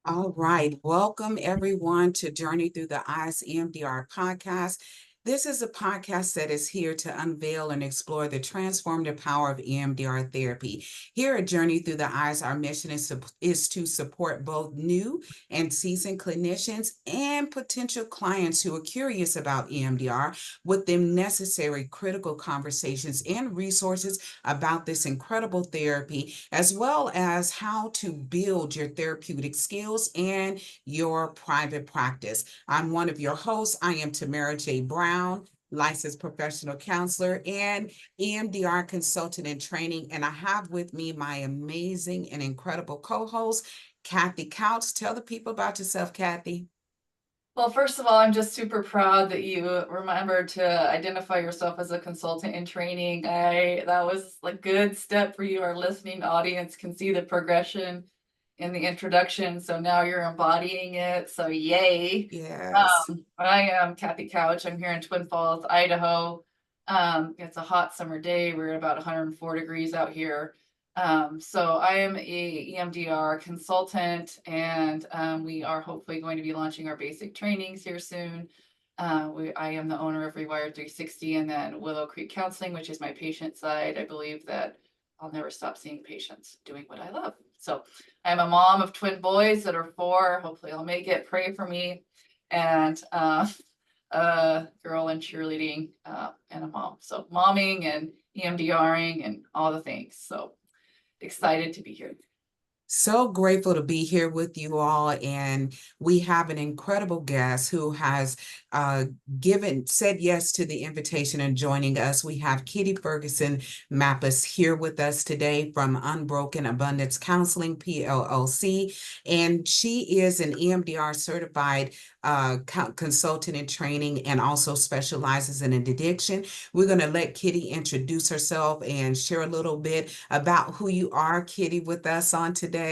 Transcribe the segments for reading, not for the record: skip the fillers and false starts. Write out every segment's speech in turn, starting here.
All right. Welcome everyone to Journey Through the Eyes EMDR Podcast. This is a podcast that is here to unveil and explore the transformative power of EMDR therapy. Here at Journey Through the Eyes, our mission is to support both new and seasoned clinicians and potential clients who are curious about EMDR with the necessary critical conversations and resources about this incredible therapy, as well as how to build your therapeutic skills and your private practice. I'm one of your hosts. I am Tamera J. Brown, licensed professional counselor and EMDR consultant in training. And I have with me my amazing and incredible co-host, Kathy Couch. Tell the people about yourself, Kathy. Well, first of all, I'm just super proud that you remembered to identify yourself as a consultant in training. That was a good step for you. Our listening audience can see the progression in the introduction. So now you're embodying it. So yay. Yes. I am Kathy Couch. I'm here in Twin Falls, Idaho. It's a hot summer day. We're at about 104 degrees out here. So I am a EMDR consultant, and we are hopefully going to be launching our basic trainings here soon. I am the owner of Rewired 360 and then Willow Creek Counseling, which is my patient side. I believe that I'll never stop seeing patients doing what I love. So I'm a mom of twin boys that are 4. Hopefully I'll make it. Pray for me. And a girl in cheerleading and a mom. So momming and EMDRing and all the things. So excited to be here. So grateful to be here with you all. And we have an incredible guest who has said yes to the invitation and joining us. We have Kitty Ferguson Mappus here with us today from Unbroken Abundance Counseling, PLLC. And she is an EMDR certified consultant in training and also specializes in addiction. We're going to let Kitty introduce herself and share a little bit about who you are, Kitty, with us on today.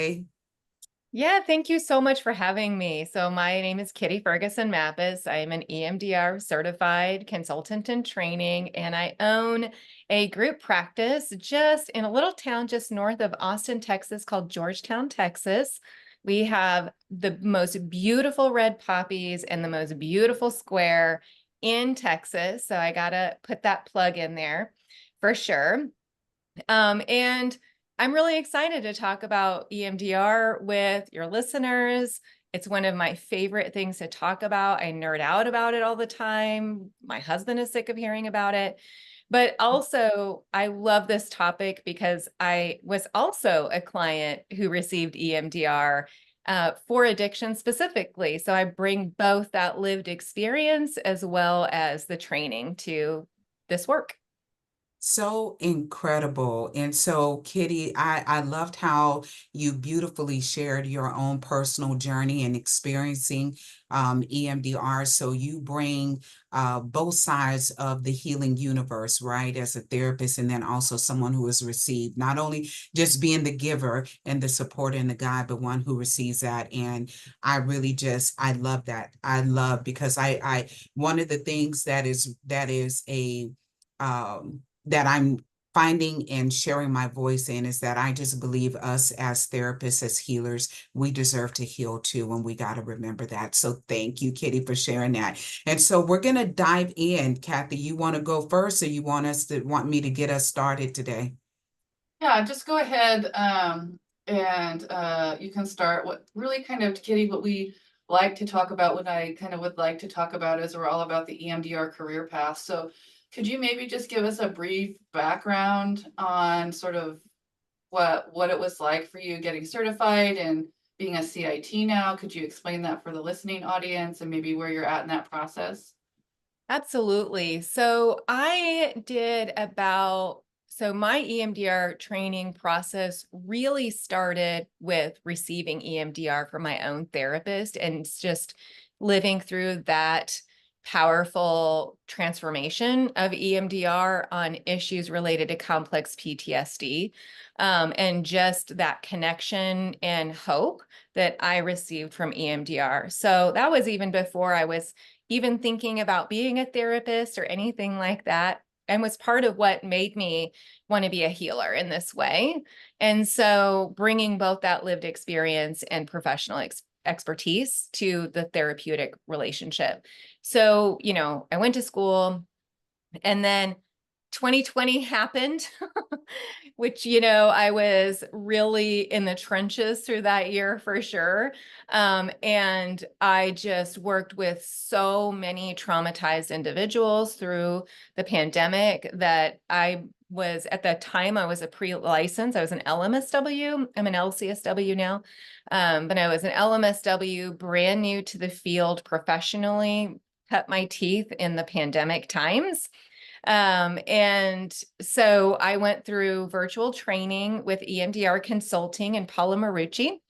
Yeah, thank you so much for having me. So my name is Kitty Ferguson Mappus. I'm an EMDR certified consultant in training, and I own a group practice just in a little town just north of Austin, Texas called Georgetown, Texas. We have the most beautiful red poppies and the most beautiful square in Texas. So I gotta put that plug in there for sure. And I'm really excited to talk about EMDR with your listeners. It's one of my favorite things to talk about. I nerd out about it all the time. My husband is sick of hearing about it. But also, I love this topic because I was also a client who received EMDR for addiction specifically. So I bring both that lived experience as well as the training to this work. So incredible. And so, Kitty, I loved how you beautifully shared your own personal journey and experiencing EMDR. So you bring both sides of the healing universe, right? As a therapist, and then also someone who has received not only just being the giver and the supporter and the guide, but one who receives that. And I really I love that. I love because one of the things that is a that I'm finding and sharing my voice in is that I just believe us as therapists, as healers, we deserve to heal too, and we got to remember that. So thank you, Kitty, for sharing that. And so we're going to dive in. Kathy, you want to go first, or you want me to get us started today? Yeah, just go ahead and you can start. What really kind of, Kitty, what we like to talk about, what I kind of would like to talk about is we're all about the EMDR career path. So could you maybe just give us a brief background on sort of what it was like for you getting certified and being a CIT now? Could you explain that for the listening audience and maybe where you're at in that process? Absolutely. So my EMDR training process really started with receiving EMDR from my own therapist and it's just living through that powerful transformation of EMDR on issues related to complex PTSD, and just that connection and hope that I received from EMDR. So that was even before I was even thinking about being a therapist or anything like that, and was part of what made me want to be a healer in this way. And so bringing both that lived experience and professional expertise to the therapeutic relationship. So, I went to school, and then 2020 happened, which, I was really in the trenches through that year for sure. And I just worked with so many traumatized individuals through the pandemic that at that time, I was a pre-license. I was an LMSW. I'm an LCSW now. But I was an LMSW, brand new to the field professionally, cut my teeth in the pandemic times. And so I went through virtual training with EMDR Consulting and Paula Marucci,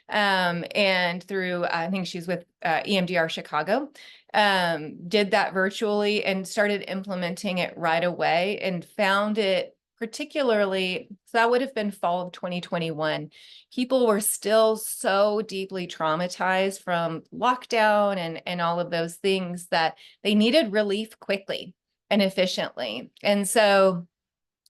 and through, I think she's with EMDR Chicago, did that virtually and started implementing it right away, and found it particularly, so that would have been fall of 2021. People were still so deeply traumatized from lockdown and all of those things that they needed relief quickly and efficiently. And so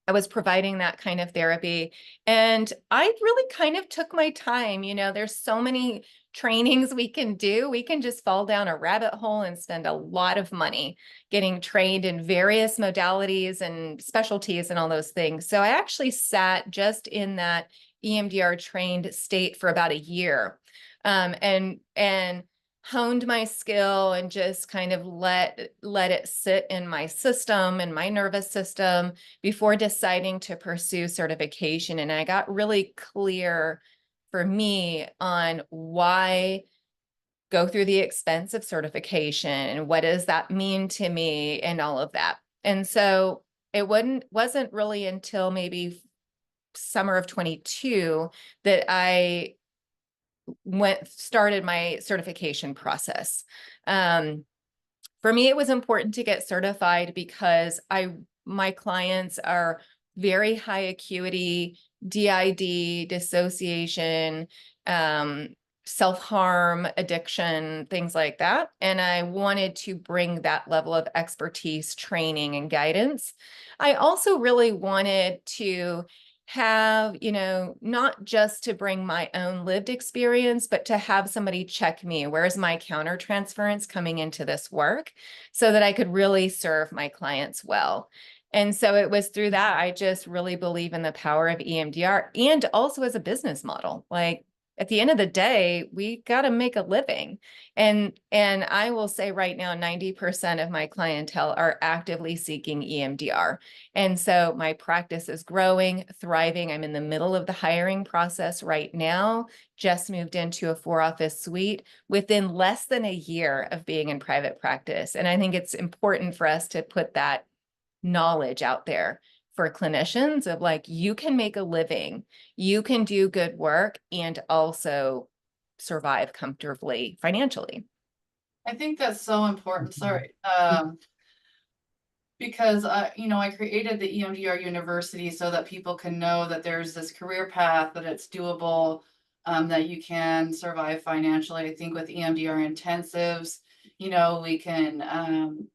I was providing that kind of therapy, and I really kind of took my time. There's so many trainings we can do. We can just fall down a rabbit hole and spend a lot of money getting trained in various modalities and specialties and all those things. So I actually sat just in that EMDR trained state for about a year, and honed my skill and just kind of let it sit in my system and my nervous system before deciding to pursue certification. And I got really clear for me on why go through the expense of certification and what does that mean to me and all of that. And so it wasn't really until maybe summer of 22 that I started my certification process. For me, it was important to get certified because my clients are very high acuity, DID, dissociation, self-harm, addiction, things like that. And I wanted to bring that level of expertise, training, and guidance. I also really wanted to have, not just to bring my own lived experience, but to have somebody check me. Where's my countertransference coming into this work so that I could really serve my clients well? And so it was through that, I just really believe in the power of EMDR, and also as a business model. Like, at the end of the day, we got to make a living. And I will say right now, 90% of my clientele are actively seeking EMDR. And so my practice is growing, thriving. I'm in the middle of the hiring process right now, just moved into a 4-office suite within less than a year of being in private practice. And I think it's important for us to put that knowledge out there for clinicians of, like, you can make a living, you can do good work, and also survive comfortably financially. I think that's so important. Sorry. Because I created the EMDR University so that people can know that there's this career path, that it's doable, that you can survive financially. I think with EMDR intensives, we can,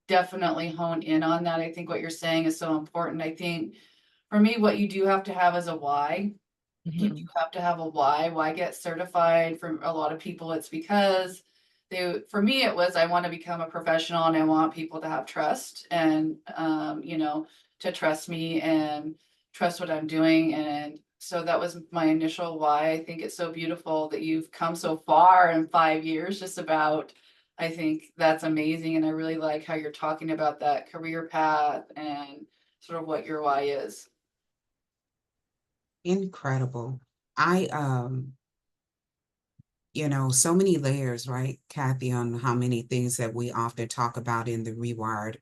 definitely hone in on that. I think what you're saying is so important. I think for me, what you do have to have is a why. You do have to have a why. Why get certified? For a lot of people, it's because for me, it was, I want to become a professional and I want people to have trust and, to trust me and trust what I'm doing. And so that was my initial why. I think it's so beautiful that you've come so far in 5 years, just about. I think that's amazing. And I really like how you're talking about that career path and sort of what your why is. Incredible. I so many layers, right, Kathy, on how many things that we often talk about in the Rewired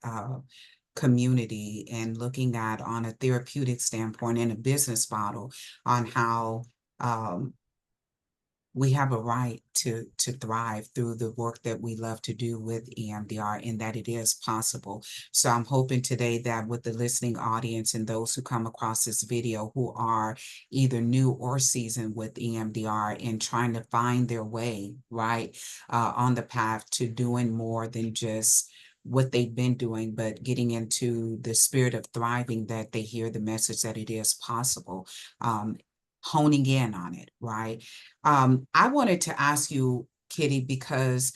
community, and looking at on a therapeutic standpoint and a business model on how we have a right to thrive through the work that we love to do with EMDR, and that it is possible. So I'm hoping today that with the listening audience and those who come across this video who are either new or seasoned with EMDR and trying to find their way, right, on the path to doing more than just what they've been doing, but getting into the spirit of thriving, that they hear the message that it is possible. honing in on it, right? I wanted to ask you, Kitty, because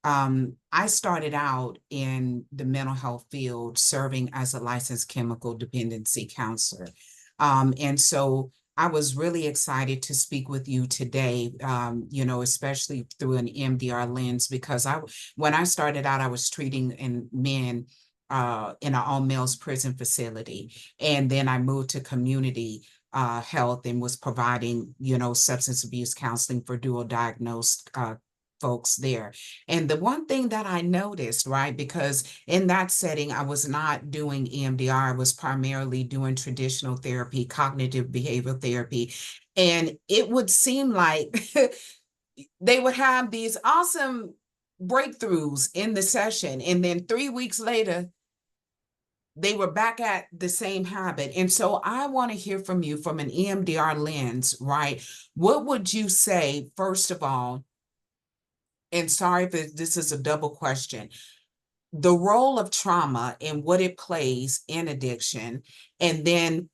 I started out in the mental health field serving as a licensed chemical dependency counselor. And so I was really excited to speak with you today, especially through an EMDR lens, because when I started out, I was treating men in an all-males prison facility. And then I moved to community health and was providing, substance abuse counseling for dual diagnosed folks there. And the one thing that I noticed, right, because in that setting, I was not doing EMDR, I was primarily doing traditional therapy, cognitive behavioral therapy. And it would seem like they would have these awesome breakthroughs in the session. And then 3 weeks later, they were back at the same habit. And so I want to hear from you from an EMDR lens, right? What would you say, first of all, and sorry if this is a double question, the role of trauma and what it plays in addiction, and then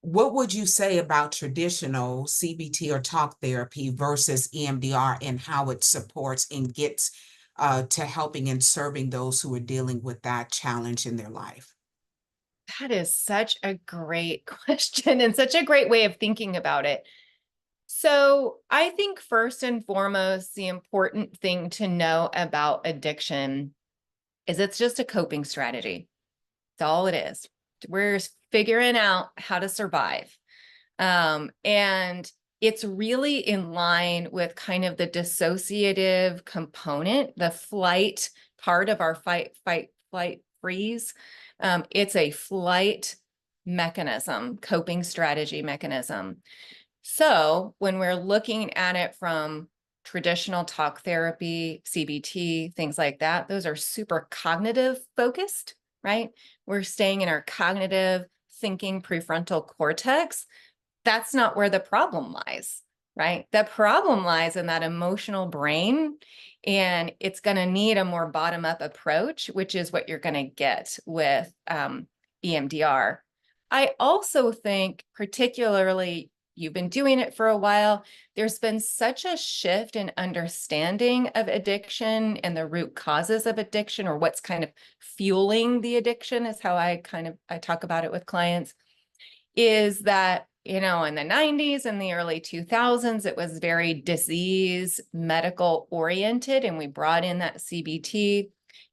what would you say about traditional CBT or talk therapy versus EMDR and how it supports and gets to helping and serving those who are dealing with that challenge in their life? That is such a great question and such a great way of thinking about it. So I think first and foremost, the important thing to know about addiction is it's just a coping strategy. That's all it is. We're figuring out how to survive. And it's really in line with kind of the dissociative component, the flight part of our fight, flight, freeze. It's a flight mechanism, coping strategy mechanism. So when we're looking at it from traditional talk therapy, CBT, things like that, those are super cognitive focused, right? We're staying in our cognitive thinking prefrontal cortex. That's not where the problem lies, right? The problem lies in that emotional brain, and it's going to need a more bottom-up approach, which is what you're going to get with EMDR. I also think, particularly, you've been doing it for a while, there's been such a shift in understanding of addiction and the root causes of addiction, or what's kind of fueling the addiction is how I talk about it with clients, is that, in the 90s and the early 2000s, it was very disease medical oriented, and we brought in that CBT.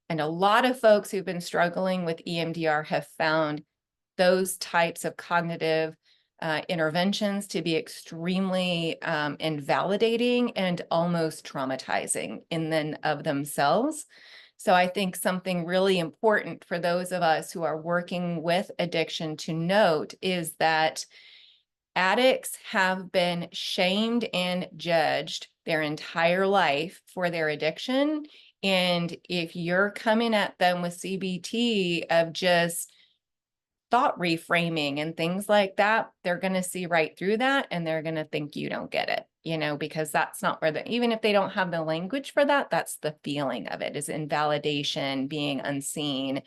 And a lot of folks who've been struggling with EMDR have found those types of cognitive interventions to be extremely invalidating and almost traumatizing in and of themselves. So I think something really important for those of us who are working with addiction to note is that addicts have been shamed and judged their entire life for their addiction. And if you're coming at them with CBT of just thought reframing and things like that, they're going to see right through that, and they're going to think you don't get it, because that's not where even if they don't have the language for that, that's the feeling of it, is invalidation, being unseen.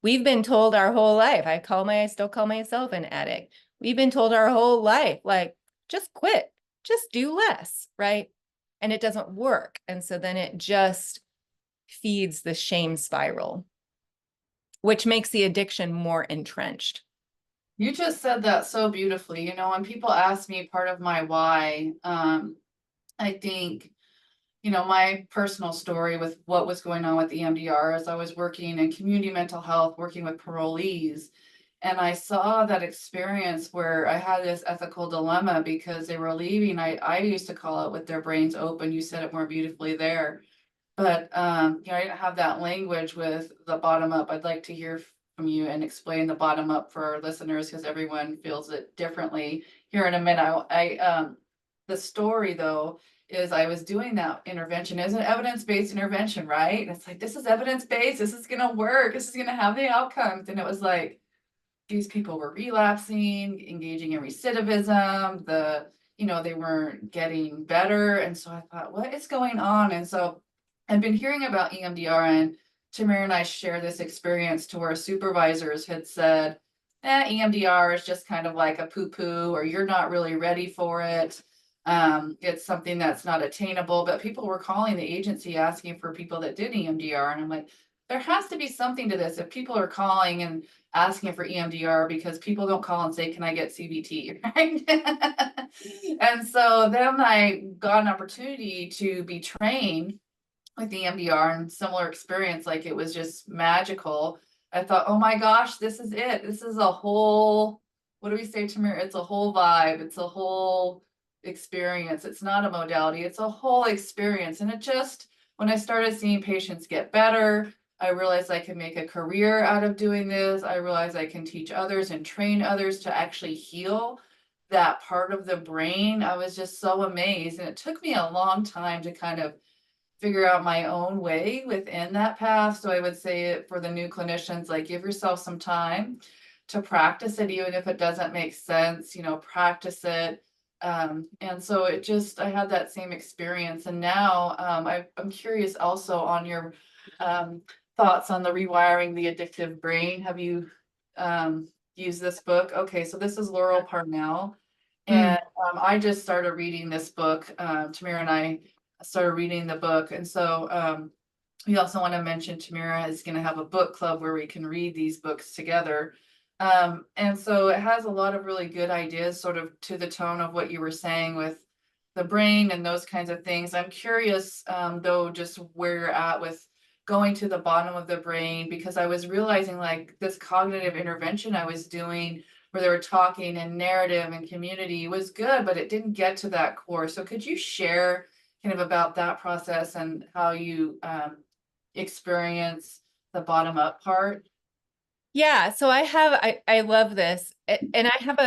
We've been told our whole life, I still call myself an addict. We've been told our whole life, like, just quit, just do less, right? And it doesn't work. And so then it just feeds the shame spiral, which makes the addiction more entrenched. You just said that so beautifully. When people ask me part of my why, I think, my personal story with what was going on with EMDR is I was working in community mental health, working with parolees. And I saw that experience where I had this ethical dilemma because they were leaving. I used to call it with their brains open. You said it more beautifully there. But I didn't have that language with the bottom up. I'd like to hear from you and explain the bottom up for our listeners, because everyone feels it differently. Here in a minute, the story though is I was doing that intervention as an evidence-based intervention, right? And it's like, this is evidence-based. This is gonna work. This is gonna have the outcomes. And it was like, these people were relapsing, engaging in recidivism. They weren't getting better. And so I thought, what is going on? And so I've been hearing about EMDR, and Tamera and I share this experience to where supervisors had said, EMDR is just kind of like a poo-poo, or you're not really ready for it. It's something that's not attainable, but people were calling the agency asking for people that did EMDR. And I'm like, there has to be something to this. If people are calling and asking for EMDR, because people don't call and say, can I get CBT? Right. And so then I got an opportunity to be trained with EMDR, and similar experience. Like, it was just magical. I thought, oh my gosh, this is it. This is a whole, what do we say, Tamera? It's a whole vibe. It's a whole experience. It's not a modality. It's a whole experience. And it just, when I started seeing patients get better, I realized I could make a career out of doing this. I realized I can teach others and train others to actually heal that part of the brain. I was just so amazed. And it took me a long time to kind of figure out my own way within that path. So I would say it for the new clinicians, like, give yourself some time to practice it, even if it doesn't make sense, practice it. And so it just, I had that same experience. And now I'm curious also on your thoughts on the Rewiring the Addictive Brain. Have you used this book? Okay, so this is Laurel Parnell. And I just started reading this book. Tamera and I started reading the book. And so we also want to mention Tamera is going to have a book club where we can read these books together. And so it has a lot of really good ideas, sort of to the tone of what you were saying with the brain and those kinds of things. I'm curious, though, just where you're at with going to the bottom of the brain, because I was realizing, like, this cognitive intervention I was doing where they were talking and narrative and community was good, but it didn't get to that core. So could you share kind of about that process and how you experience the bottom up part? Yeah, so I love this. And I have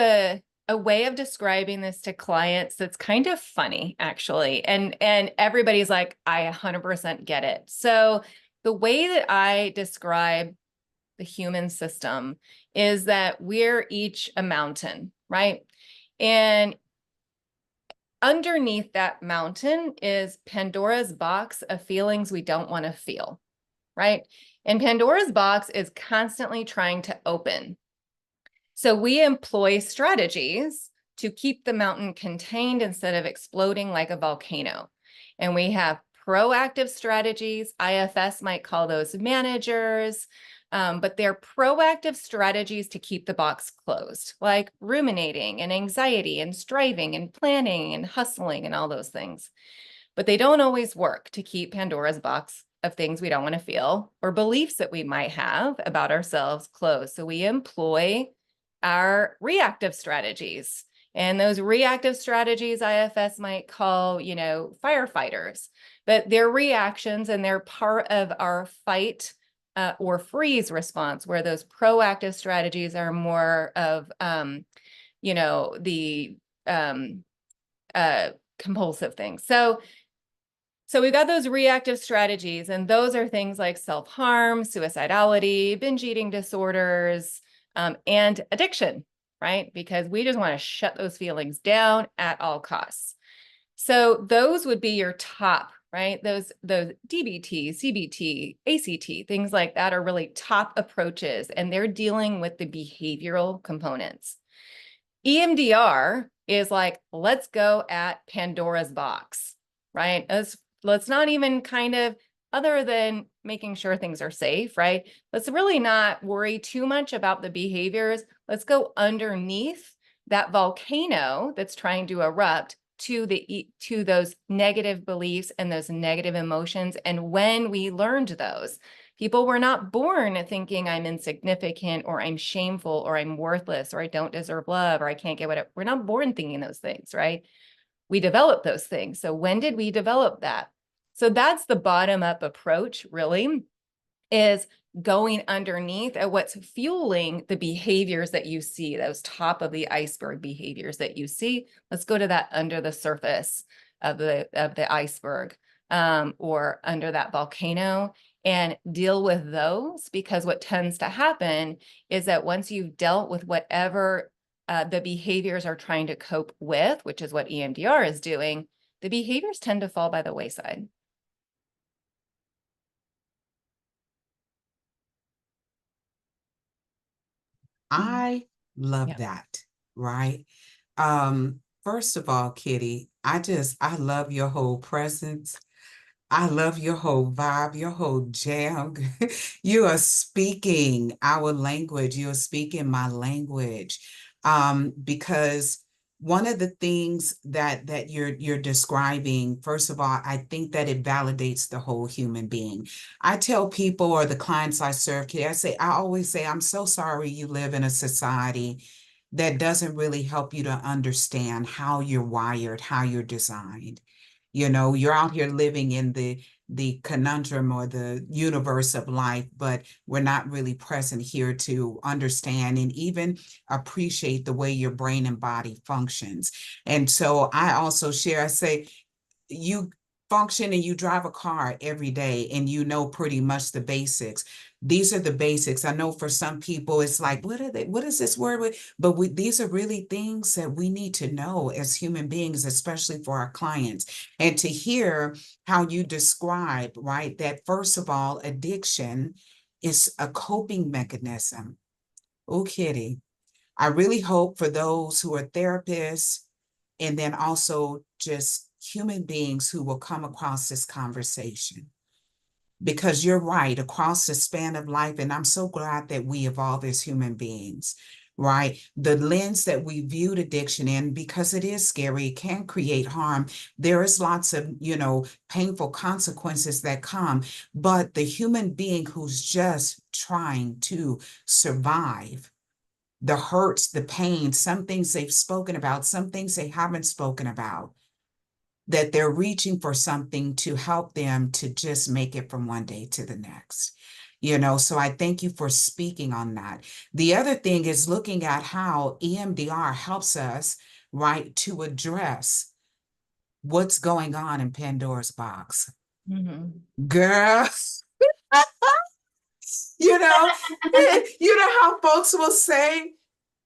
a way of describing this to clients that's kind of funny, actually. And everybody's like, I 100% get it. So the way that I describe the human system is that we're each a mountain, right? And underneath that mountain is Pandora's box of feelings we don't want to feel, right? And Pandora's box is constantly trying to open. So we employ strategies to keep the mountain contained instead of exploding like a volcano. And we have proactive strategies. IFS might call those managers, but they're proactive strategies to keep the box closed, like ruminating and anxiety and striving and planning and hustling and all those things. But they don't always work to keep Pandora's box of things we don't want to feel or beliefs that we might have about ourselves closed. So we employ our reactive strategies. And those reactive strategies, IFS might call, firefighters, but they're reactions and they're part of our fight or freeze response, where those proactive strategies are more of, the compulsive things. So we've got those reactive strategies, and those are things like self-harm, suicidality, binge eating disorders, and addiction, right? Because we just want to shut those feelings down at all costs. So those would be your top, right? Those DBT, CBT, ACT, things like that are really top approaches, and they're dealing with the behavioral components. EMDR is like, let's go at Pandora's box, right? Let's not even kind of, other than making sure things are safe, right? Let's really not worry too much about the behaviors. Let's go underneath that volcano that's trying to erupt to those negative beliefs and those negative emotions. And when we learned those, people were not born thinking I'm insignificant or I'm shameful or I'm worthless or I don't deserve love or I can't get whatever. We're not born thinking those things, right? We develop those things. So when did we develop that? So that's the bottom up approach, really, is going underneath at what's fueling the behaviors that you see, those top of the iceberg behaviors that you see. Let's go to that under the surface of the iceberg or under that volcano and deal with those, because what tends to happen is that once you've dealt with whatever the behaviors are trying to cope with, which is what EMDR is doing, the behaviors tend to fall by the wayside. I love Yeah. that, right? First of all, Kitty, I love your whole presence. I love your whole vibe, your whole jam. You are speaking our language. You're speaking my language. Because one of the things that you're describing, first of all, I think that it validates the whole human being. I tell people or the clients I serve, Kitty, I always say, I'm so sorry you live in a society that doesn't really help you to understand how you're wired, how you're designed. You know, you're out here living in the conundrum or the universe of life, but we're not really present here to understand and even appreciate the way your brain and body functions. And so I also share, I say, you function and you drive a car every day and you know pretty much the basics. These are the basics. I know for some people it's like, what are they? What is this word? But these are really things that we need to know as human beings, especially for our clients. And to hear how you describe, right, that first of all, addiction is a coping mechanism. Oh, Kitty. I really hope for those who are therapists and then also just human beings who will come across this conversation. Because you're right, across the span of life, and I'm so glad that we evolve as human beings, right? The lens that we viewed addiction in, because it is scary, it can create harm. There is lots of, painful consequences that come, but the human being who's just trying to survive, the hurts, the pain, some things they've spoken about, some things they haven't spoken about, that they're reaching for something to help them to just make it from one day to the next. So I thank you for speaking on that. The other thing is looking at how EMDR helps us, right, to address what's going on in Pandora's box. Mhm. Girl, you know, you know how folks will say,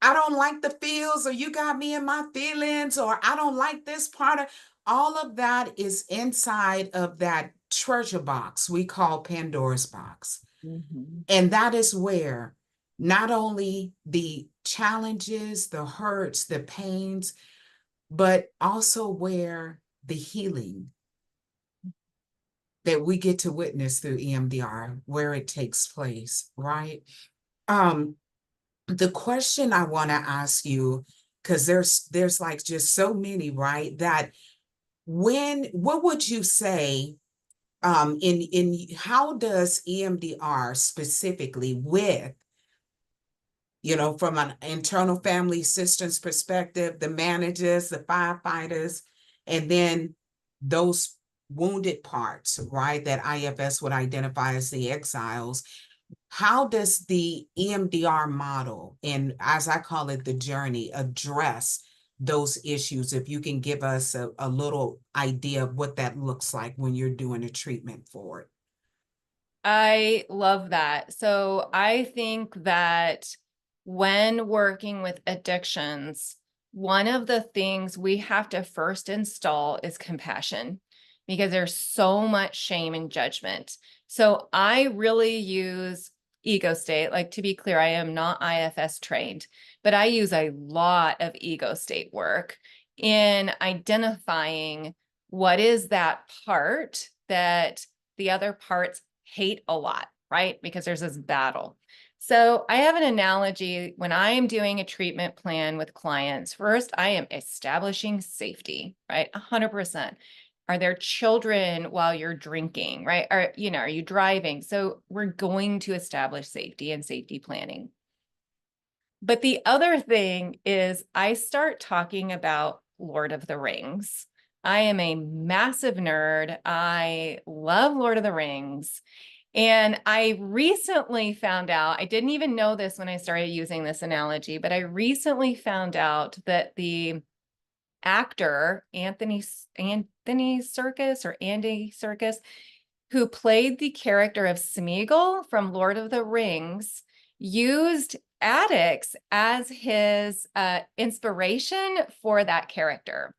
I don't like the feels, or you got me in my feelings, or I don't like this part of all of that is inside of that treasure box we call Pandora's box. Mhm. And that is where not only the challenges, the hurts, the pains, but also where the healing that we get to witness through EMDR, where it takes place, right? Um, the question I want to ask you, because there's like just so many, right? That what would you say in how does EMDR specifically with, from an internal family systems perspective, the managers, the firefighters, and then those wounded parts, right, that IFS would identify as the exiles, how does the EMDR model, and as I call it, the journey, address those issues? If you can give us a little idea of what that looks like when you're doing a treatment for it. I love that. So I think that when working with addictions, one of the things we have to first install is compassion, because there's so much shame and judgment. So I really use ego state. Like, to be clear, I am not IFS trained, but I use a lot of ego state work in identifying what is that part that the other parts hate a lot, right? Because there's this battle. So I have an analogy when I am doing a treatment plan with clients. First, I am establishing safety, right? 100%. Are there children while you're drinking, right? Are you driving? So we're going to establish safety and safety planning. But the other thing is I start talking about Lord of the Rings. I am a massive nerd. I love Lord of the Rings. And I recently found out, I didn't even know this when I started using this analogy, but I recently found out that the actor, Anthony Serkis, who played the character of Smeagol from Lord of the Rings, used addicts as his inspiration for that character.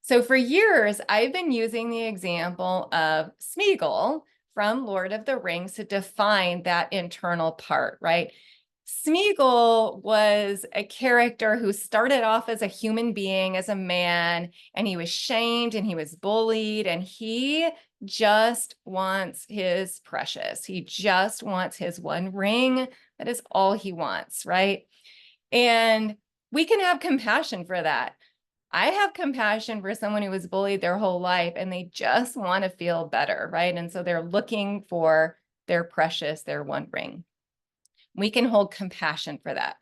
So for years, I've been using the example of Smeagol from Lord of the Rings to define that internal part, right? Smeagol was a character who started off as a human being, as a man, and he was shamed and he was bullied, and he just wants his precious. He just wants his one ring. That is all he wants, right? And we can have compassion for that. I have compassion for someone who was bullied their whole life and they just want to feel better, right? And so they're looking for their precious, their one ring. We can hold compassion for that.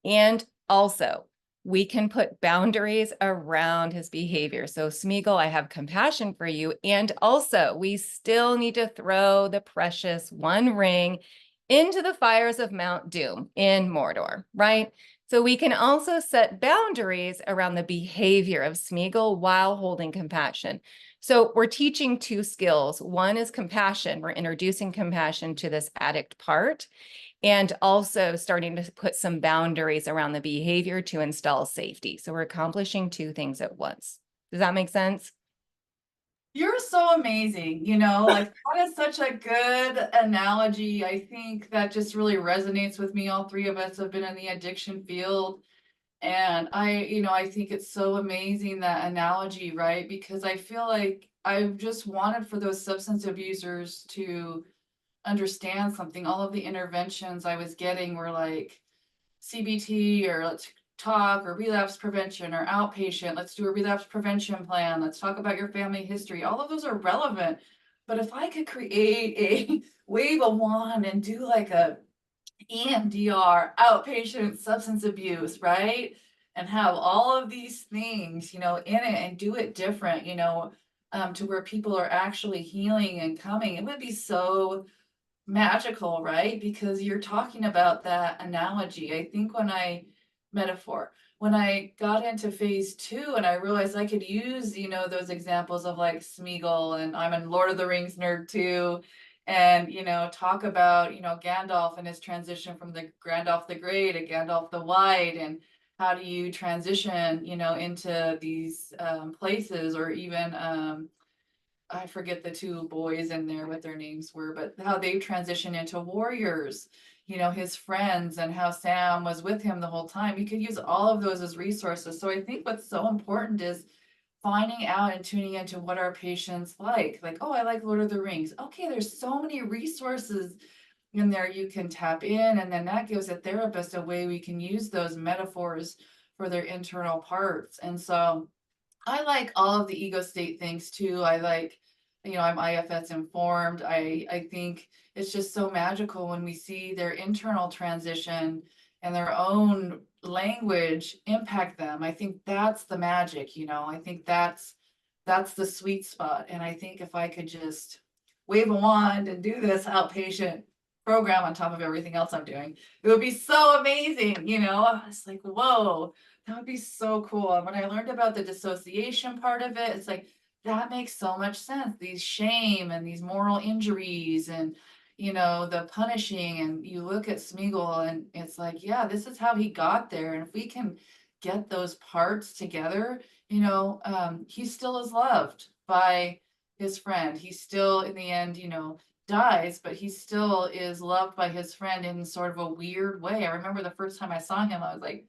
And also, we can put boundaries around his behavior. So, Smeagol, I have compassion for you. And also, we still need to throw the precious one ring into the fires of Mount Doom in Mordor, right? So we can also set boundaries around the behavior of Smeagol while holding compassion. So we're teaching two skills. One is compassion. We're introducing compassion to this addict part, and also starting to put some boundaries around the behavior to install safety. So we're accomplishing two things at once. Does that make sense? You're so amazing, like that is such a good analogy. I think that just really resonates with me. All three of us have been in the addiction field. And I think it's so amazing, that analogy, right? Because I feel like I just wanted for those substance abusers to understand something. All of the interventions I was getting were like CBT, or let's talk, or relapse prevention, or outpatient. Let's do a relapse prevention plan. Let's talk about your family history. All of those are relevant. But if I could create a wave a wand and do like a EMDR, outpatient substance abuse, right? And have all of these things, in it, and do it different, to where people are actually healing and coming. It would be so magical, right? Because you're talking about that analogy. I think when I got into phase 2 and I realized I could use, those examples of like Smeagol, and I'm a Lord of the Rings nerd too, and, talk about, Gandalf and his transition from the Gandalf the Grey to Gandalf the White, and how do you transition, into these places, or even I forget the two boys in there what their names were, but how they transition into warriors, his friends, and how Sam was with him the whole time. You could use all of those as resources. So I think what's so important is finding out and tuning into what our patients like. Like, oh, I like Lord of the Rings. Okay, there's so many resources in there you can tap in, and then that gives a therapist a way we can use those metaphors for their internal parts. And so I like all of the ego state things too. I like, I'm IFS informed. I think it's just so magical when we see their internal transition and their own language impact them. I think that's the magic, I think that's the sweet spot. And I think if I could just wave a wand and do this outpatient program on top of everything else I'm doing, it would be so amazing, It's like, whoa, that would be so cool. And when I learned about the dissociation part of it, it's like, that makes so much sense. These shame and these moral injuries, and, the punishing. And you look at Smeagol and it's like, yeah, this is how he got there. And if we can get those parts together, he still is loved by his friend. He still, in the end, dies, but he still is loved by his friend in sort of a weird way. I remember the first time I saw him, I was like,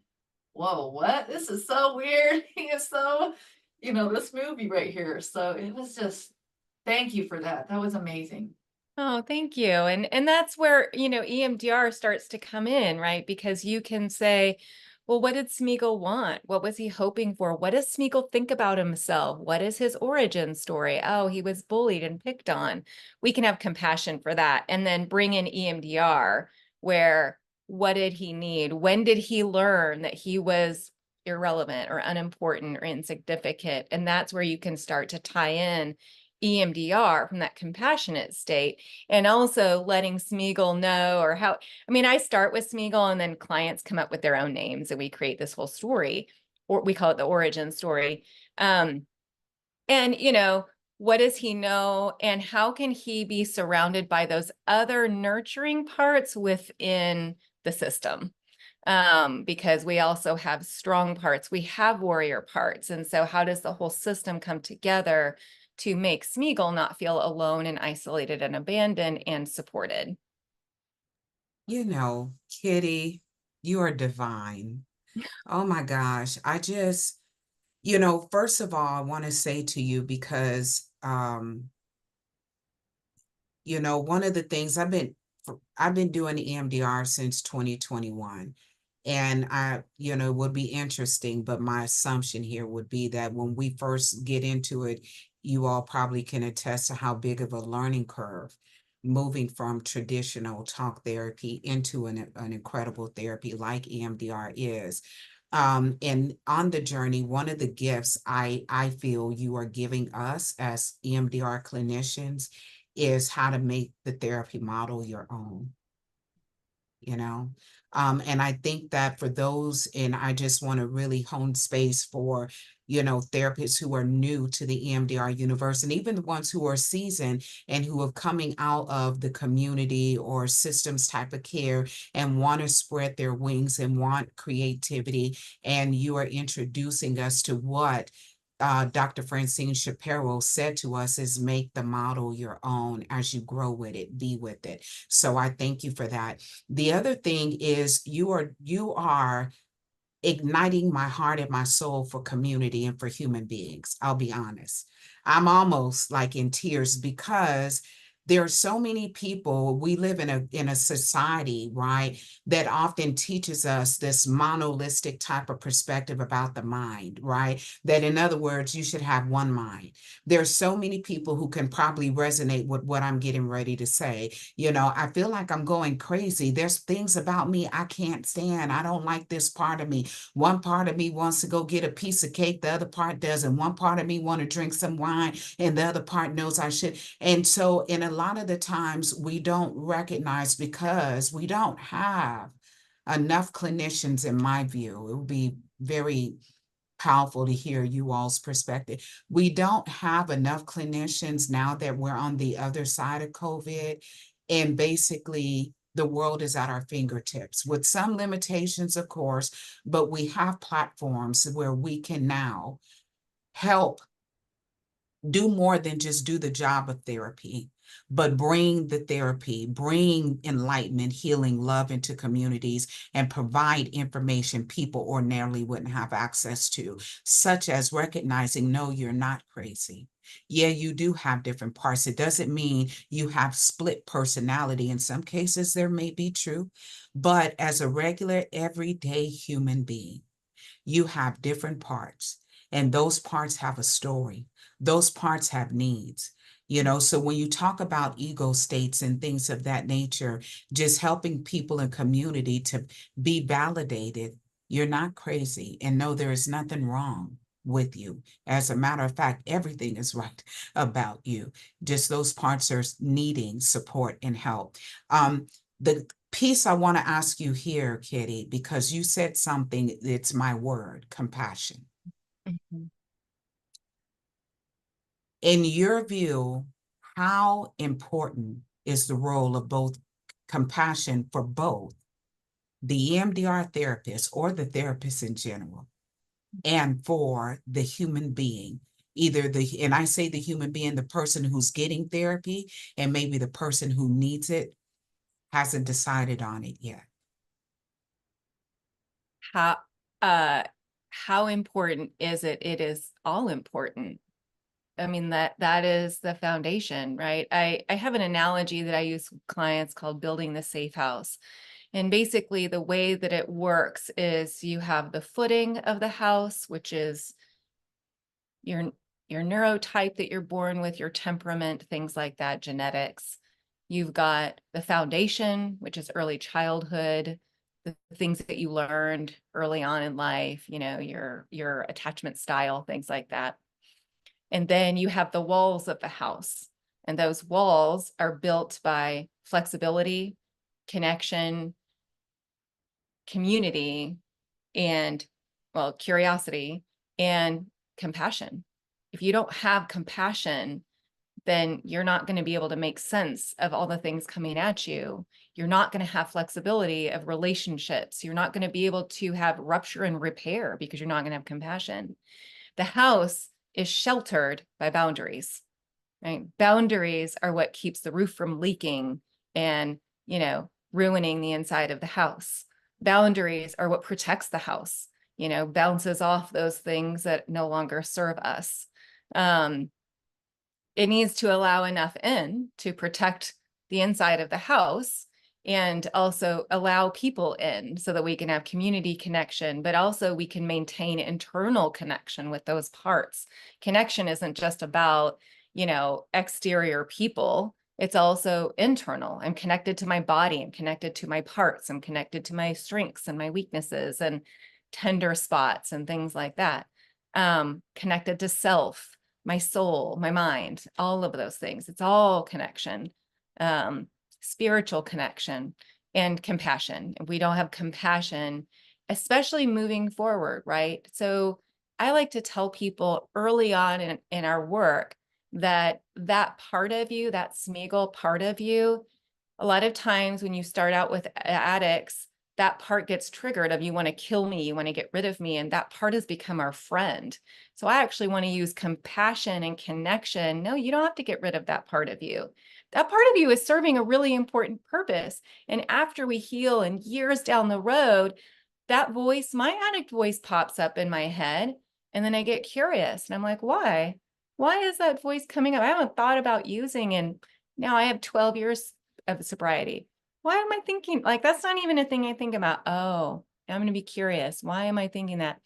whoa, what? This is so weird. He is so, this movie right here. So it was just, thank you for that. That was amazing. Oh, thank you. And that's where, EMDR starts to come in, right? Because you can say, well, what did Smeagol want? What was he hoping for? What does Smeagol think about himself? What is his origin story? Oh, he was bullied and picked on. We can have compassion for that, and then bring in EMDR, where what did he need? When did he learn that he was irrelevant or unimportant or insignificant? And that's where you can start to tie in EMDR from that compassionate state, and also letting Smeagol know, or how, I start with Smeagol and then clients come up with their own names and we create this whole story, or we call it the origin story. And, what does he know, and how can he be surrounded by those other nurturing parts within the system? Because we also have strong parts, we have warrior parts. And so how does the whole system come together to make Smeagol not feel alone and isolated and abandoned and supported? Kitty, you are divine. Oh my gosh. First of all, I want to say to you because one of the things I've been doing EMDR since 2021. And it would be interesting, but my assumption here would be that when we first get into it, you all probably can attest to how big of a learning curve moving from traditional talk therapy into an incredible therapy like EMDR is. And on the journey, one of the gifts I feel you are giving us as EMDR clinicians is how to make the therapy model your own, you know? And I think that for those, and I just want to really hone space for, therapists who are new to the EMDR universe, and even the ones who are seasoned and who are coming out of the community or systems type of care and want to spread their wings and want creativity. And you are introducing us to what Dr. Francine Shapiro said to us is make the model your own as you grow with it, be with it. So I thank you for that. The other thing is you are igniting my heart and my soul for community and for human beings. I'll be honest. I'm almost like in tears because there are so many people. We live in a society, right, that often teaches us this monolithic type of perspective about the mind, right? That in other words, you should have one mind. There's so many people who can probably resonate with what I'm getting ready to say. I feel like I'm going crazy. There's things about me I can't stand. I don't like this part of me. One part of me wants to go get a piece of cake, the other part doesn't. One part of me want to drink some wine, and the other part knows I should. And so, in a lot of the times, we don't recognize because we don't have enough clinicians, in my view. It would be very powerful to hear you all's perspective. We don't have enough clinicians now that we're on the other side of COVID. And basically, the world is at our fingertips with some limitations, of course, but we have platforms where we can now help do more than just do the job of therapy, but bring the therapy, bring enlightenment, healing, love into communities, and provide information people ordinarily wouldn't have access to, such as recognizing, no, you're not crazy. Yeah, you do have different parts. It doesn't mean you have split personality. In some cases, there may be true, but as a regular, everyday human being, you have different parts, and those parts have a story. Those parts have needs. So when you talk about ego states and things of that nature, just helping people in community to be validated, you're not crazy, and no, there is nothing wrong with you. As a matter of fact, everything is right about you. Just those parts are needing support and help. The piece I want to ask you here, Kitty, because you said something, it's my word, compassion. Mhm. In your view, how important is the role of both compassion for both the EMDR therapist or the therapist in general, and for the human being? And I say the human being, the person who's getting therapy, and maybe the person who needs it hasn't decided on it yet. How uh how important is it? It is all important. I mean, that is the foundation, right? I have an analogy that I use with clients called building the safe house. And basically the way that it works is you have the footing of the house, which is your your neurotype that you're born with, your temperament, things like that, genetics. You've got the foundation, which is early childhood, the things that you learned early on in life, your attachment style, things like that. And then you have the walls of the house. And those walls are built by flexibility, connection, community, and, well, curiosity and compassion. If you don't have compassion, then you're not going to be able to make sense of all the things coming at you. You're not going to have flexibility of relationships. You're not going to be able to have rupture and repair because you're not going to have compassion. The house is sheltered by boundaries, right? Boundaries are what keeps the roof from leaking and, ruining the inside of the house. Boundaries are what protects the house, bounces off those things that no longer serve us. It needs to allow enough in to protect the inside of the house and also allow people in so that we can have community connection, but also we can maintain internal connection with those parts. Connection isn't just about, exterior people. It's also internal. I'm connected to my body. I'm connected to my parts. I'm connected to my strengths and my weaknesses and tender spots and things like that. Connected to self, my soul, my mind, all of those things. It's all connection, spiritual connection and compassion. If we don't have compassion, especially moving forward, right? So I like to tell people early on in our work that part of you, that Smeagol part of you, a lot of times when you start out with addicts, that part gets triggered of you want to kill me, you want to get rid of me, and that part has become our friend. So I actually want to use compassion and connection. No, you don't have to get rid of that part of you. That part of you is serving a really important purpose. And after we heal and years down the road, that voice, my addict voice pops up in my head. And then I get curious and I'm like, why? Why is that voice coming up? I haven't thought about using, and now I have 12 years of sobriety. Why am I thinking like that's not even a thing I think about? Oh, I'm going to be curious. Why am I thinking that?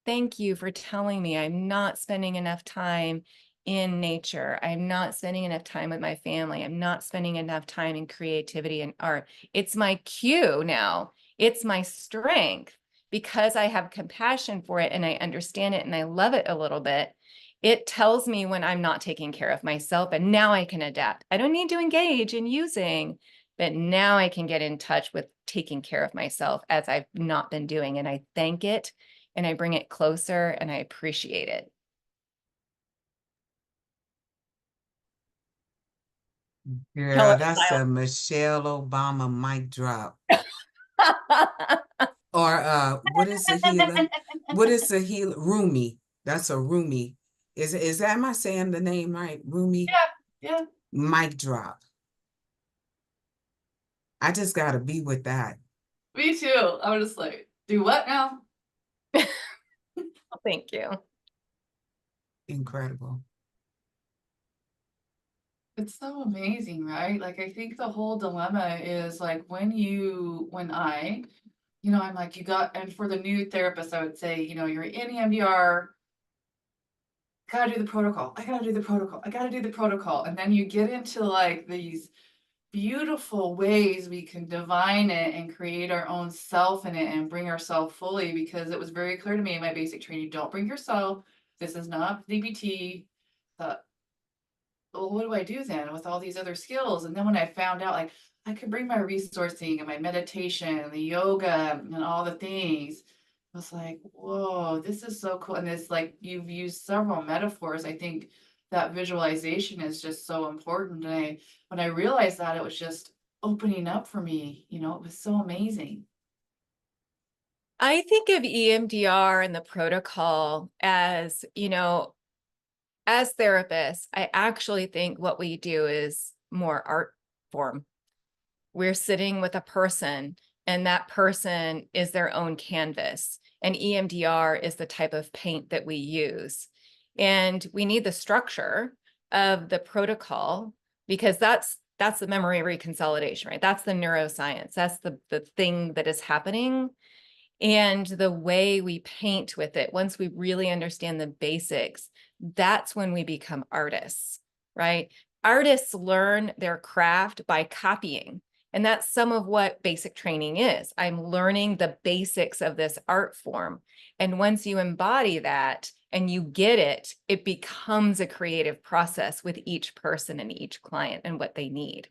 Thank you for telling me I'm not spending enough time in nature. I'm not spending enough time with my family. I'm not spending enough time in creativity and art. It's my cue now. It's my strength because I have compassion for it and I understand it and I love it a little bit. It tells me when I'm not taking care of myself, and now I can adapt. I don't need to engage in using, but now I can get in touch with taking care of myself as I've not been doing. And I thank it and I bring it closer and I appreciate it. Girl, that's a Michelle Obama mic drop. Or what is the healer? What is the healer? Rumi. That's a Rumi. Is that, am I saying the name right? Rumi? Yeah. Mic drop. I just gotta be with that. Me too. I was just like, do what now? Thank you. Incredible. It's so amazing, right? Like, I think the whole dilemma is like when I, I'm like, and for the new therapist, I would say, you're in EMDR, gotta do the protocol. I gotta do the protocol. I gotta do the protocol. And then you get into like these beautiful ways we can divine it and create our own self in it and bring ourselves fully, because it was very clear to me in my basic training, don't bring yourself. This is not DBT. Well, what do I do then with all these other skills? And then when I found out, like, I could bring my resourcing and my meditation and the yoga and all the things, I was like, whoa, this is so cool. And it's like you've used several metaphors. I think that visualization is just so important. And when I realized that, it was just opening up for me, it was so amazing. I think of EMDR and the protocol as, as therapists, I actually think what we do is more art form. We're sitting with a person and that person is their own canvas. And EMDR is the type of paint that we use. And we need the structure of the protocol because that's the memory reconsolidation, right? That's the neuroscience. That's the thing that is happening. And the way we paint with it, once we really understand the basics, that's when we become artists, right? Artists learn their craft by copying. And that's some of what basic training is. I'm learning the basics of this art form. And once you embody that and you get it, it becomes a creative process with each person and each client and what they need.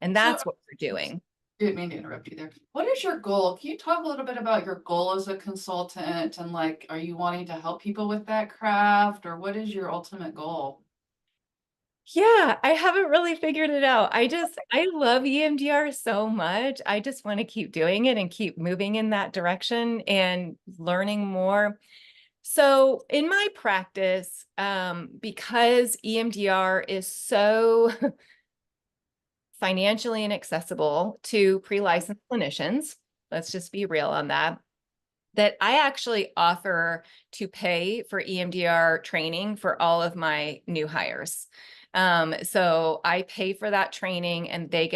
And that's what we're doing. Didn't mean to interrupt you there. What is your goal? Can you talk a little bit about your goal as a consultant and like, are you wanting to help people with that craft, or what is your ultimate goal? Yeah, I haven't really figured it out. I love EMDR so much. I just want to keep doing it and keep moving in that direction and learning more. So in my practice, because EMDR is so financially inaccessible to pre-licensed clinicians. Let's just be real on that. That I actually offer to pay for EMDR training for all of my new hires. So I pay for that training, and they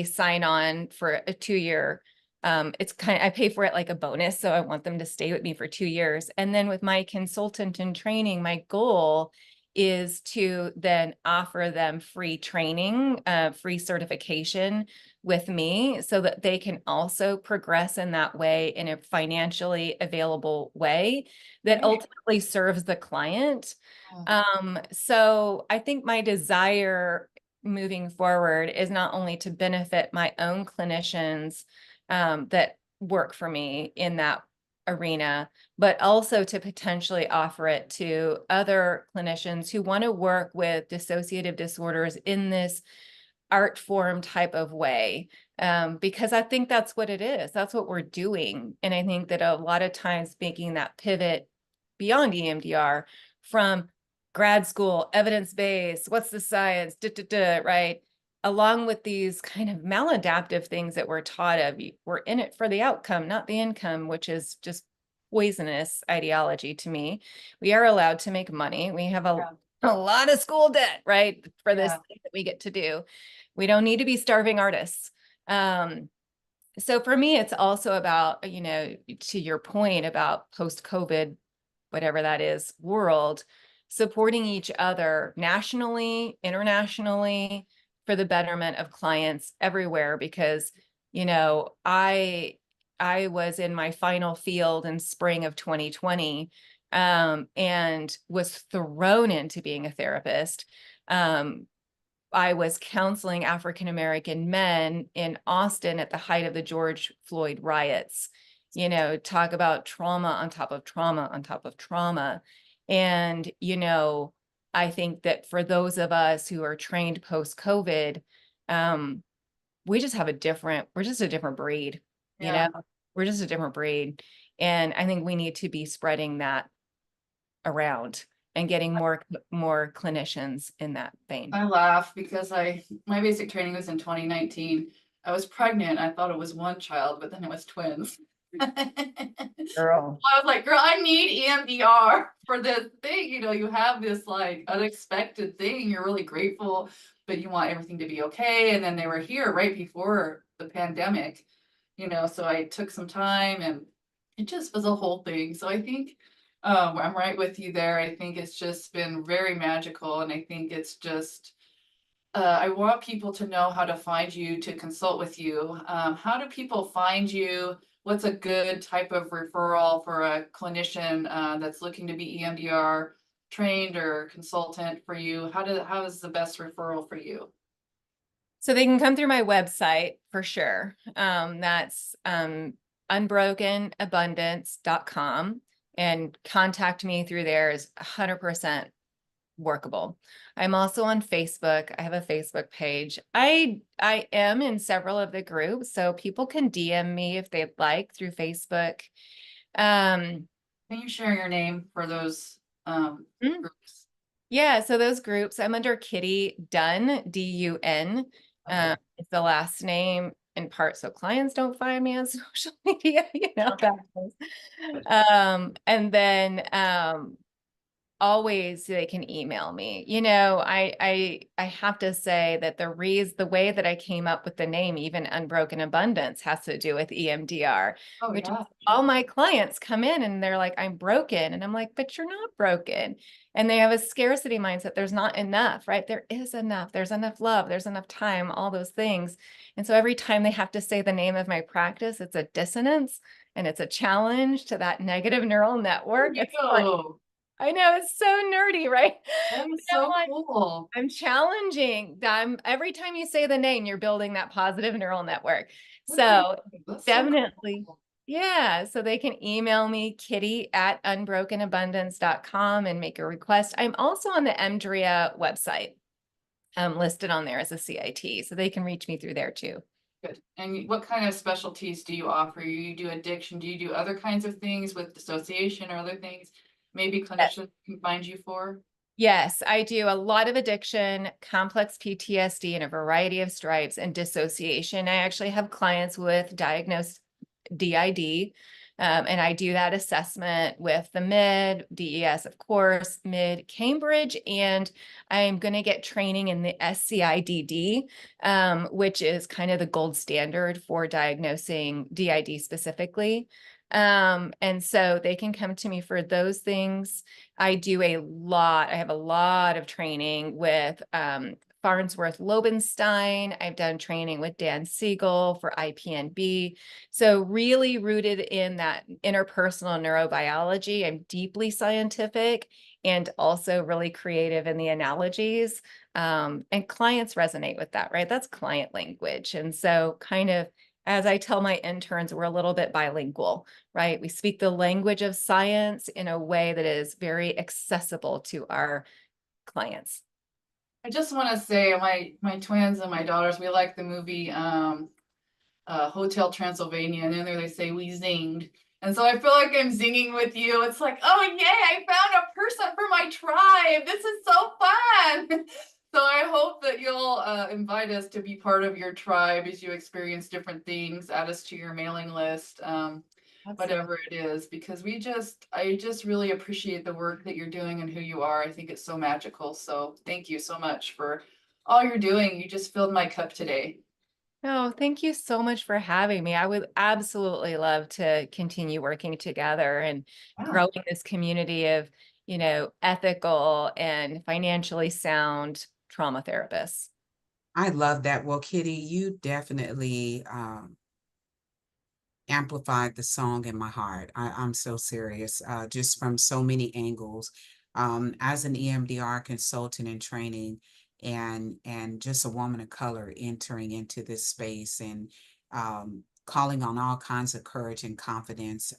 sign on for a 2-year. I pay for it like a bonus. So I want them to stay with me for 2 years. And then with my consultant in training, my goal is to then offer them free training, free certification with me, so that they can also progress in that way, in a financially available way that Right. ultimately serves the client. Oh, So I think my desire moving forward is not only to benefit my own clinicians that work for me in that arena, but also to potentially offer it to other clinicians who want to work with dissociative disorders in this art form type of way. Because I think that's what it is. That's what we're doing. And I think that a lot of times making that pivot beyond EMDR from grad school, evidence-based, what's the science, right? Along with these kind of maladaptive things that we're taught of, we're in it for the outcome, not the income, which is just poisonous ideology to me. We are allowed to make money. We have a lot of school debt, right? For this Yeah. thing that we get to do. We don't need to be starving artists. So for me, it's also about, to your point about post-COVID, whatever that is, world, supporting each other nationally, internationally, for the betterment of clients everywhere. Because, I was in my final field in spring of 2020, and was thrown into being a therapist. I was counseling African-American men in Austin at the height of the George Floyd riots. Talk about trauma on top of trauma on top of trauma. And, I think that for those of us who are trained post-COVID, we're just a different breed, Yeah. we're just a different breed. And I think we need to be spreading that around and getting more clinicians in that vein. I laugh because my basic training was in 2019. I was pregnant. I thought it was one child, but then it was twins. Girl. I was like, girl, I need EMDR for this thing. You have this like unexpected thing. You're really grateful, but you want everything to be okay. And then they were here right before the pandemic, so I took some time, and it just was a whole thing. So I think I'm right with you there. I think it's just been very magical. And I think it's just, I want people to know how to find you, to consult with you. How do people find you? What's a good type of referral for a clinician that's looking to be EMDR trained or consultant for you? How is the best referral for you? So they can come through my website for sure. That's unbrokenabundance.com, and contact me through there is 100% workable. I'm also on Facebook. I have a Facebook page. I am in several of the groups, so people can DM me if they'd like through Facebook. Can you share your name for those groups? Yeah, so those groups, I'm under Kitty Dunn, D-U-N. Okay. It's the last name in part so clients don't find me on social media, that is. And then always they can email me. I have to say that the way that I came up with the name, even Unbroken Abundance, has to do with EMDR, Oh which yeah. all my clients come in and they're like, I'm broken. And I'm like, but you're not broken. And they have a scarcity mindset. There's not enough, right? There is enough. There's enough love. There's enough time, all those things. And so every time they have to say the name of my practice, it's a dissonance and it's a challenge to that negative neural network. It's like, I know, it's so nerdy, right? That is But I'm so like, cool. I'm challenging. Every time you say the name, you're building that positive neural network. So That's so definitely, cool. yeah. So they can email me, kitty@unbrokenabundance.com, and make a request. I'm also on the EMDRIA website, listed on there as a CIT. So they can reach me through there too. Good. And what kind of specialties do you offer? You do addiction? Do you do other kinds of things with dissociation or other things maybe clinicians can find you for? Yes, I do a lot of addiction, complex PTSD in a variety of stripes, and dissociation. I actually have clients with diagnosed DID, and I do that assessment with the MID, DES, of course, MID, Cambridge, and I'm going to get training in the SCIDD, which is kind of the gold standard for diagnosing DID specifically. And so they can come to me for those things. I have a lot of training with Farnsworth Lobenstein. I've done training with Dan Siegel for IPNB. So really rooted in that interpersonal neurobiology. I'm deeply scientific and also really creative in the analogies. And clients resonate with that, right? That's client language. And so kind of, as I tell my interns, we're a little bit bilingual, right? We speak the language of science in a way that is very accessible to our clients. I just want to say my twins and my daughters, we like the movie Hotel Transylvania, and then there they say we zinged. And so I feel like I'm zinging with you. It's like, oh yay, I found a person for my tribe. This is so fun. So I hope that you'll invite us to be part of your tribe as you experience different things, add us to your mailing list, whatever it is, because I just really appreciate the work that you're doing and who you are. I think it's so magical. So thank you so much for all you're doing. You just filled my cup today. Oh, thank you so much for having me. I would absolutely love to continue working together and Yeah. growing this community of, ethical and financially sound trauma therapists. I love that. Well, Kitty, you definitely amplified the song in my heart. I'm so serious, just from so many angles. As an EMDR consultant in training and just a woman of color entering into this space and calling on all kinds of courage and confidence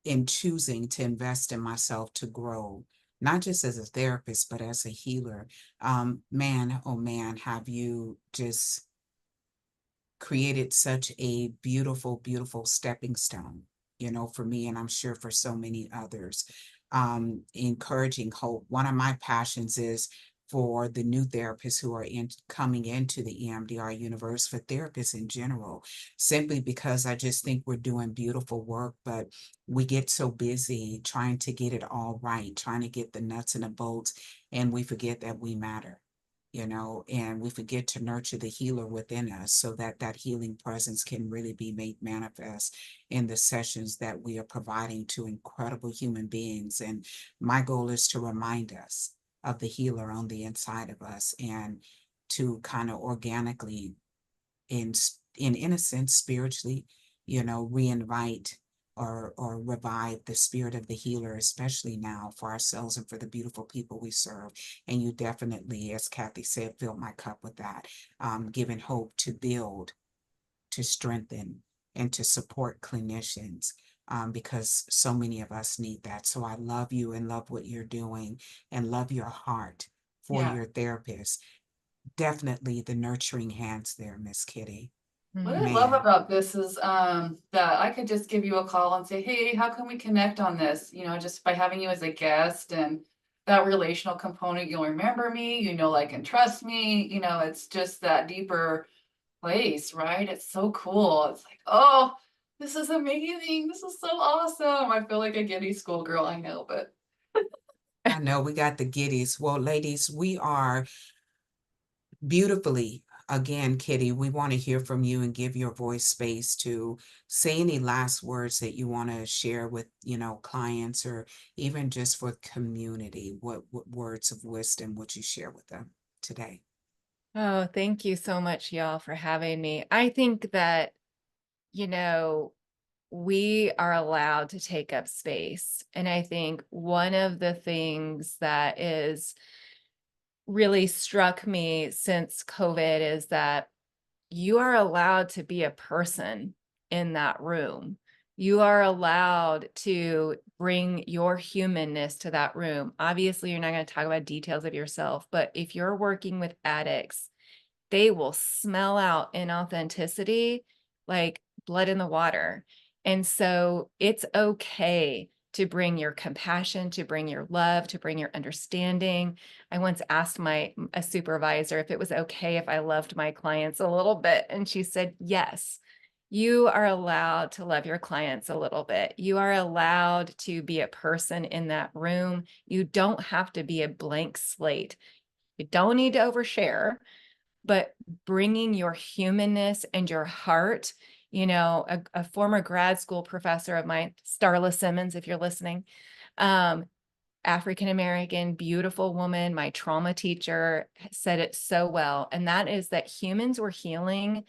in choosing to invest in myself to grow, not just as a therapist, but as a healer. Man, oh man, have you just created such a beautiful, beautiful stepping stone, for me, and I'm sure for so many others. Encouraging hope. One of my passions is for the new therapists who are coming into the EMDR universe, for therapists in general, simply because I just think we're doing beautiful work, but we get so busy trying to get it all right, trying to get the nuts and the bolts, and we forget that we matter, and we forget to nurture the healer within us so that that healing presence can really be made manifest in the sessions that we are providing to incredible human beings. And my goal is to remind us of the healer on the inside of us and to kind of organically, in in a sense, spiritually, reinvite or revive the spirit of the healer, especially now for ourselves and for the beautiful people we serve. And you definitely, as Kathy said, filled my cup with that, giving hope to build, to strengthen, and to support clinicians. Because so many of us need that. So I love you and love what you're doing and love your heart for Yeah. your therapist. Definitely the nurturing hands there, Miss Kitty. What I Mhm. love Man, about this is that I could just give you a call and say, hey, how can we connect on this? Just by having you as a guest, and that relational component, you'll remember me, like, and trust me. It's just that deeper place, right? It's so cool. It's like, oh, this is amazing. This is so awesome. I feel like a giddy schoolgirl, I know, but I know we got the giddies. Well, ladies, we are beautifully. Again, Kitty, we want to hear from you and give your voice space to say any last words that you want to share with, clients or even just for community. What words of wisdom would you share with them today? Oh, thank you so much, y'all, for having me. I think that, you know, we are allowed to take up space. And I think one of the things that is really struck me since COVID is that you are allowed to be a person in that room. You are allowed to bring your humanness to that room. Obviously, you're not going to talk about details of yourself, but if you're working with addicts, they will smell out inauthenticity like blood in the water. And so it's okay to bring your compassion, to bring your love, to bring your understanding. I once asked a supervisor if it was okay if I loved my clients a little bit, and she said, yes. You are allowed to love your clients a little bit. You are allowed to be a person in that room. You don't have to be a blank slate. You don't need to overshare, but bringing your humanness and your heart. A former grad school professor of mine, Starla Simmons, if you're listening, African-American, beautiful woman, my trauma teacher, said it so well. And that is that humans were healing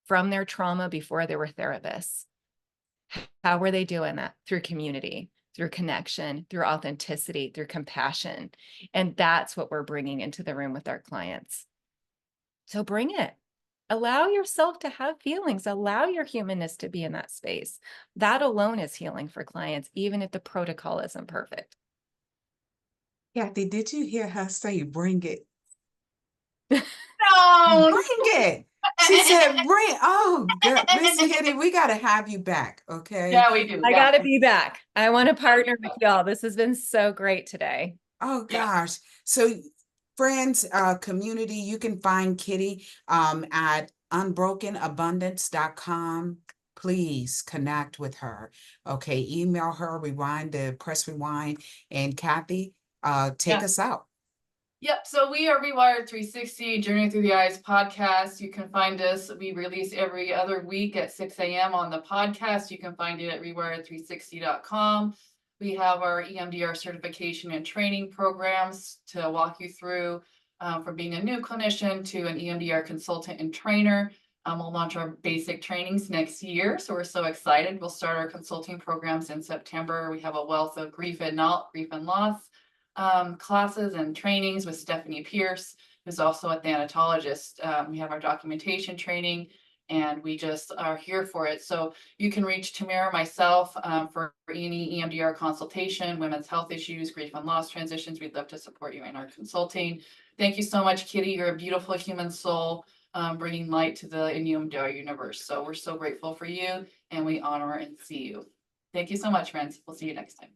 from their trauma before they were therapists. How were they doing that? Through community, through connection, through authenticity, through compassion. And that's what we're bringing into the room with our clients. So bring it. Allow yourself to have feelings. Allow your humanness to be in that space. That alone is healing for clients, even if the protocol isn't perfect. Kathy, did you hear her say, bring it? No. Bring it. She said, bring, oh, good. Miss Kitty, we got to have you back, okay? Yeah, we do. I Yeah. got to be back. I want to partner with y'all. This has been so great today. Oh, Yeah. gosh. So, friends, community, you can find Kitty at unbrokenabundance.com. Please connect with her. Okay, email her, press rewind, and Kathy, take Yeah. us out. Yep. So we are Rewired 360 Journey Through the Eyes podcast. You can find us. We release every other week at 6 a.m. on the podcast. You can find it at rewired360.com. We have our EMDR certification and training programs to walk you through from being a new clinician to an EMDR consultant and trainer. We'll launch our basic trainings next year. So we're so excited. We'll start our consulting programs in September. We have a wealth of grief and loss classes and trainings with Stephanie Pierce, who's also a thanatologist. We have our documentation training, and we just are here for it. So you can reach Tamera, myself, for any EMDR consultation, women's health issues, grief and loss transitions. We'd love to support you in our consulting. Thank you so much, Kitty. You're a beautiful human soul, bringing light to the EMDR universe. So we're so grateful for you, and we honor and see you. Thank you so much, friends. We'll see you next time.